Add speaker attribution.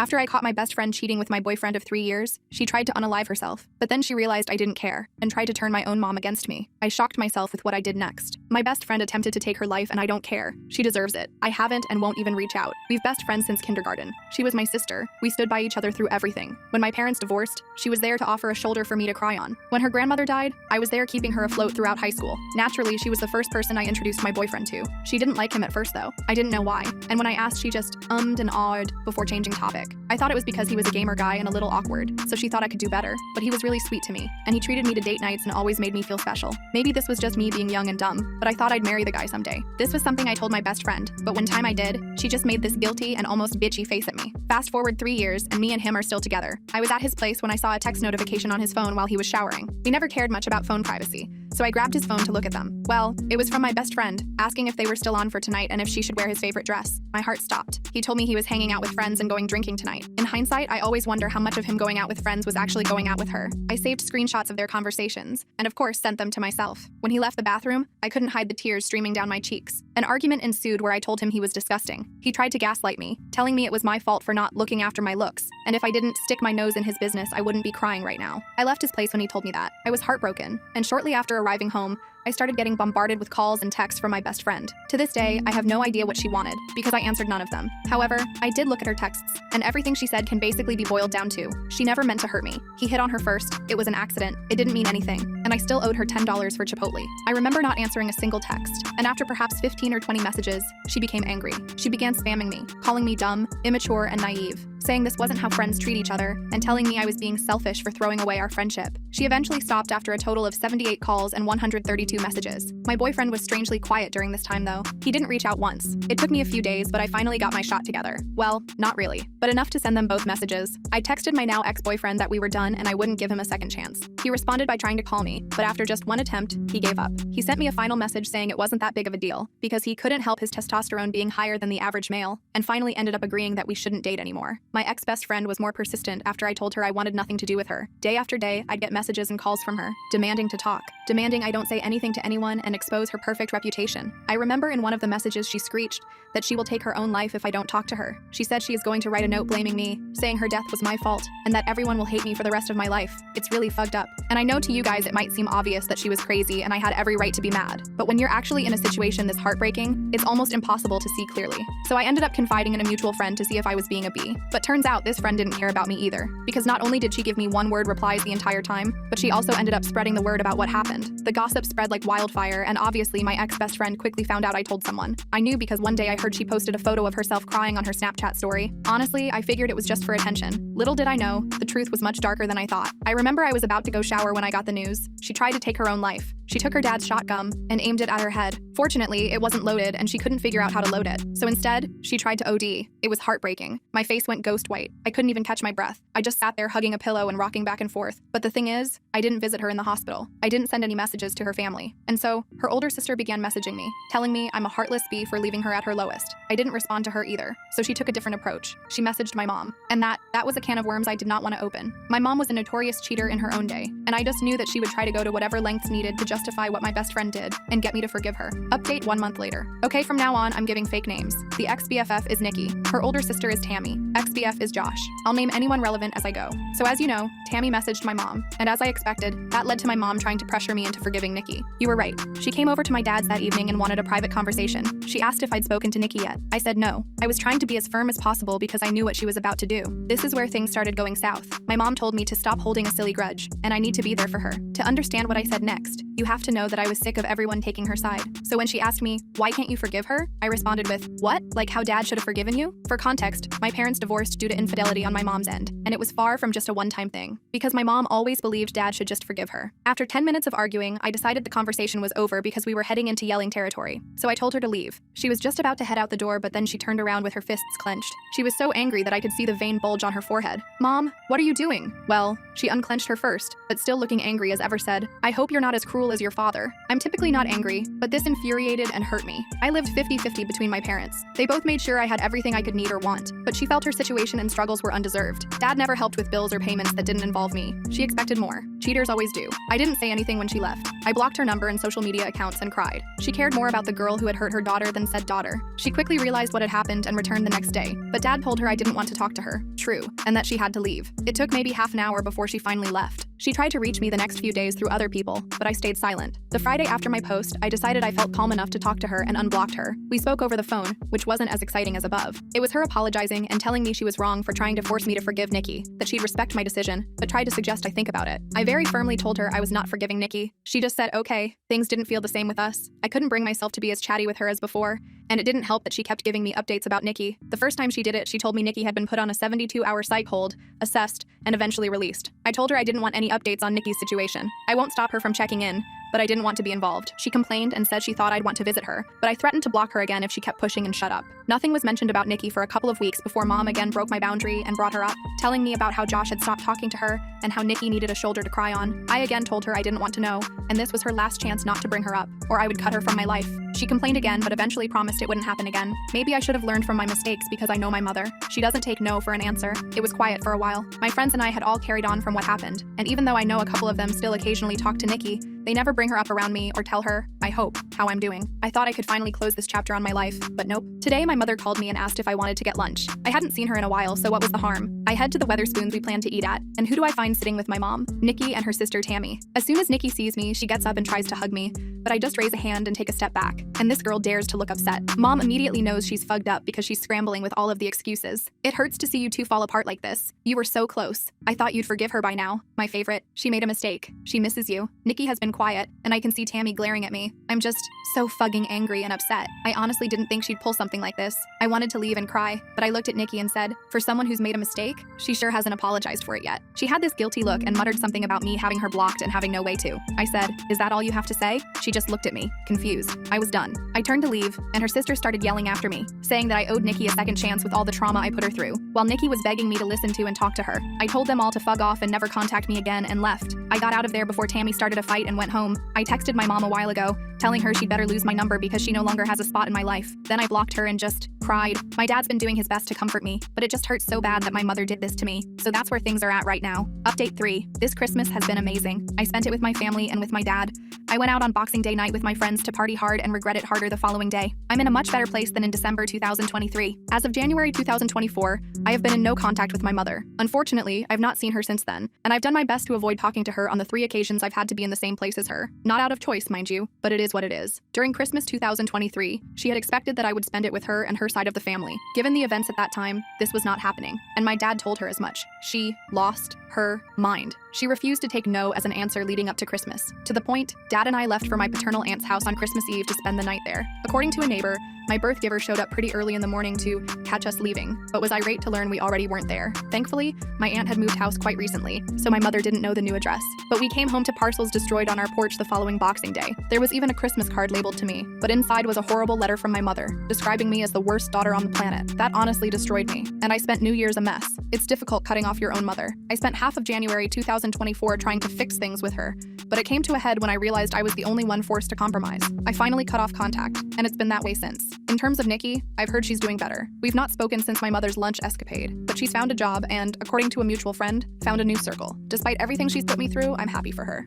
Speaker 1: After I caught my best friend cheating with my boyfriend of 3 years, she tried to unalive herself, but then she realized I didn't care and tried to turn my own mom against me. I shocked myself with what I did next. My best friend attempted to take her life and I don't care. She deserves it. I haven't and won't even reach out. We've best friends since kindergarten. She was my sister. We stood by each other through everything. When my parents divorced, she was there to offer a shoulder for me to cry on. When her grandmother died, I was there keeping her afloat throughout high school. Naturally, she was the first person I introduced my boyfriend to. She didn't like him at first though. I didn't know why. And when I asked, she just ummed and awed before changing topic. I thought it was because he was a gamer guy and a little awkward, so she thought I could do better. But he was really sweet to me, and he treated me to date nights and always made me feel special. Maybe this was just me being young and dumb, but I thought I'd marry the guy someday. This was something I told my best friend, but when time I did, she just made this guilty and almost bitchy face at me. Fast forward 3 years, and me and him are still together. I was at his place when I saw a text notification on his phone while he was showering. We never cared much about phone privacy, so I grabbed his phone to look at them. Well, it was from my best friend, asking if they were still on for tonight and if she should wear his favorite dress. My heart stopped. He told me he was hanging out with friends and going drinking tonight. In hindsight, I always wonder how much of him going out with friends was actually going out with her. I saved screenshots of their conversations, and of course sent them to myself. When he left the bathroom, I couldn't hide the tears streaming down my cheeks. An argument ensued where I told him he was disgusting. He tried to gaslight me, telling me it was my fault for not looking after my looks, and if I didn't stick my nose in his business, I wouldn't be crying right now. I left his place when he told me that. I was heartbroken, and shortly after arriving home, I started getting bombarded with calls and texts from my best friend. To this day, I have no idea what she wanted, because I answered none of them. However, I did look at her texts, and everything she said can basically be boiled down to, she never meant to hurt me. He hit on her first, it was an accident, it didn't mean anything, and I still owed her $10 for Chipotle. I remember not answering a single text, and after perhaps 15 or 20 messages, she became angry. She began spamming me, calling me dumb, immature, and naive, saying this wasn't how friends treat each other, and telling me I was being selfish for throwing away our friendship. She eventually stopped after a total of 78 calls and 132 messages. My boyfriend was strangely quiet during this time though. He didn't reach out once. It took me a few days, but I finally got my shot together. Well, not really, but enough to send them both messages. I texted my now ex-boyfriend that we were done and I wouldn't give him a second chance. He responded by trying to call me, but after just one attempt, he gave up. He sent me a final message saying it wasn't that big of a deal, because he couldn't help his testosterone being higher than the average male, and finally ended up agreeing that we shouldn't date anymore. My ex-best friend was more persistent after I told her I wanted nothing to do with her. Day after day, I'd get messages and calls from her, demanding to talk, demanding I don't say anything to anyone and expose her perfect reputation. I remember in one of the messages she screeched that she will take her own life if I don't talk to her. She said she is going to write a note blaming me, saying her death was my fault, and that everyone will hate me for the rest of my life. It's really fucked up. And I know to you guys it might seem obvious that she was crazy and I had every right to be mad, but when you're actually in a situation this heartbreaking, it's almost impossible to see clearly. So I ended up confiding in a mutual friend to see if I was being a bee. But turns out this friend didn't care about me either, because not only did she give me one-word replies the entire time, but she also ended up spreading the word about what happened. The gossip spread like wildfire, and obviously my ex-best friend quickly found out I told someone. I knew because one day I heard she posted a photo of herself crying on her Snapchat story. Honestly, I figured it was just for attention. Little did I know, the truth was much darker than I thought. I remember I was about to go shower when I got the news. She tried to take her own life. She took her dad's shotgun and aimed it at her head. Fortunately, it wasn't loaded and she couldn't figure out how to load it. So instead, she tried to OD. It was heartbreaking. My face went ghost white. I couldn't even catch my breath. I just sat there hugging a pillow and rocking back and forth. But the thing is, I didn't visit her in the hospital. I didn't send any messages to her family. And so, her older sister began messaging me, telling me I'm a heartless bee for leaving her at her lowest. I didn't respond to her either, so she took a different approach. She messaged my mom. And that was a can of worms I did not want to open. My mom was a notorious cheater in her own day, and I just knew that she would try to go to whatever lengths needed to justify what my best friend did and get me to forgive her. Update 1 month later. Okay, from now on, I'm giving fake names. The ex-BFF is Nikki. Her older sister is Tammy. Ex-BF is Josh. I'll name anyone relevant as I go. So as you know, Tammy messaged my mom, and as I expected, that led to my mom trying to pressure me into forgiving Nikki. You were right. She came over to my dad's that evening and wanted a private conversation. She asked if I'd spoken to Nikki yet. I said no. I was trying to be as firm as possible because I knew what she was about to do. This is where things started going south. My mom told me to stop holding a silly grudge, and I need to be there for her. To understand what I said next, you have to know that I was sick of everyone taking her side. So when she asked me, why can't you forgive her? I responded with, what? Like how dad should have forgiven you? For context, my parents divorced due to infidelity on my mom's end, and it was far from just a one-time thing, because my mom always believed dad should just forgive her. After 10 minutes of arguing, I decided the conversation was over because we were heading into yelling territory, so I told her to leave. She was just about to head out the door, but then she turned around with her fists clenched. She was so angry that I could see the vein bulge on her forehead forehead. "Mom, what are you doing?" Well, she unclenched her first, but still looking angry as ever said, "I hope you're not as cruel as your father." I'm typically not angry, but this infuriated and hurt me. I lived 50-50 between my parents. They both made sure I had everything I could need or want, but she felt her situation and struggles were undeserved. Dad never helped with bills or payments that didn't involve me. She expected more. Cheaters always do. I didn't say anything when she left. I blocked her number and social media accounts and cried. She cared more about the girl who had hurt her daughter than said daughter. She quickly realized what had happened and returned the next day, but Dad told her I didn't want to talk to her. True, and that she had to leave. It took maybe half an hour before she finally left. She tried to reach me the next few days through other people, but I stayed silent. The Friday after my post, I decided I felt calm enough to talk to her and unblocked her. We spoke over the phone, which wasn't as exciting as above. It was her apologizing and telling me she was wrong for trying to force me to forgive Nikki, that she'd respect my decision, but tried to suggest I think about it. I very firmly told her I was not forgiving Nikki. She just said, okay, things didn't feel the same with us. I couldn't bring myself to be as chatty with her as before, and it didn't help that she kept giving me updates about Nikki. The first time she did it, she told me Nikki had been put on a 72-hour psych hold, assessed, and eventually released. I told her I didn't want any updates on Nikki's situation. I won't stop her from checking in, but I didn't want to be involved. She complained and said she thought I'd want to visit her, but I threatened to block her again if she kept pushing and shut up. Nothing was mentioned about Nikki for a couple of weeks before Mom again broke my boundary and brought her up, telling me about how Josh had stopped talking to her and how Nikki needed a shoulder to cry on. I again told her I didn't want to know, and this was her last chance not to bring her up, or I would cut her from my life. She complained again, but eventually promised it wouldn't happen again. Maybe I should have learned from my mistakes because I know my mother. She doesn't take no for an answer. It was quiet for a while. My friends and I had all carried on from what happened, and even though I know a couple of them still occasionally talk to Nikki, they never bring her up around me or tell her, I hope, how I'm doing. I thought I could finally close this chapter on my life, but nope. Today, my mother called me and asked if I wanted to get lunch. I hadn't seen her in a while, so what was the harm? I head to the Weatherspoons we planned to eat at, and who do I find sitting with my mom? Nikki and her sister Tammy. As soon as Nikki sees me, she gets up and tries to hug me, but I just raise a hand and take a step back, and this girl dares to look upset. Mom immediately knows she's fucked up because she's scrambling with all of the excuses. It hurts to see you two fall apart like this. You were so close. I thought you'd forgive her by now. My favorite. She made a mistake. She misses you. Nikki has been quiet, and I can see Tammy glaring at me. I'm just so fucking angry and upset. I honestly didn't think she'd pull something like this. I wanted to leave and cry, but I looked at Nikki and said, for someone who's made a mistake, she sure hasn't apologized for it yet. She had this guilty look and muttered something about me having her blocked and having no way to. I said, is that all you have to say? She just looked at me, confused. I was done. I turned to leave, and her sister started yelling after me, saying that I owed Nikki a second chance with all the trauma I put her through, while Nikki was begging me to listen to and talk to her. I told them all to fuck off and never contact me again and left. I got out of there before Tammy started a fight and went home. I texted my mom a while ago, telling her she'd better lose my number because she no longer has a spot in my life. Then I blocked her and just cried. My dad's been doing his best to comfort me, but it just hurts so bad that my mother did this to me. So that's where things are at right now. Update 3. This Christmas has been amazing. I spent it with my family and with my dad. I went out on Boxing Day night with my friends to party hard and regret it harder the following day. I'm in a much better place than in December 2023. As of January 2024, I have been in no contact with my mother. Unfortunately, I've not seen her since then, and I've done my best to avoid talking to her on the 3 occasions I've had to be in the same place as her. Not out of choice, mind you, but it is what it is. During Christmas 2023, she had expected that I would spend it with her and her side of the family. Given the events at that time, this was not happening, and my dad told her as much. She lost her mind. She refused to take no as an answer leading up to Christmas. To the point, Dad and I left for my paternal aunt's house on Christmas Eve to spend the night there. According to a neighbor, my birth giver showed up pretty early in the morning to catch us leaving, but was irate to learn we already weren't there. Thankfully, my aunt had moved house quite recently, so my mother didn't know the new address. But we came home to parcels destroyed on our porch the following Boxing Day. There was even a Christmas card labeled to me, but inside was a horrible letter from my mother, describing me as the worst daughter on the planet. That honestly destroyed me, and I spent New Year's a mess. It's difficult cutting off your own mother. I spent half of January 2024 trying to fix things with her, but it came to a head when I realized I was the only one forced to compromise. I finally cut off contact, and it's been that way since. In terms of Nikki, I've heard she's doing better. We've not spoken since my mother's lunch escapade, but she's found a job and, according to a mutual friend, found a new circle. Despite everything she's put me through, I'm happy for her.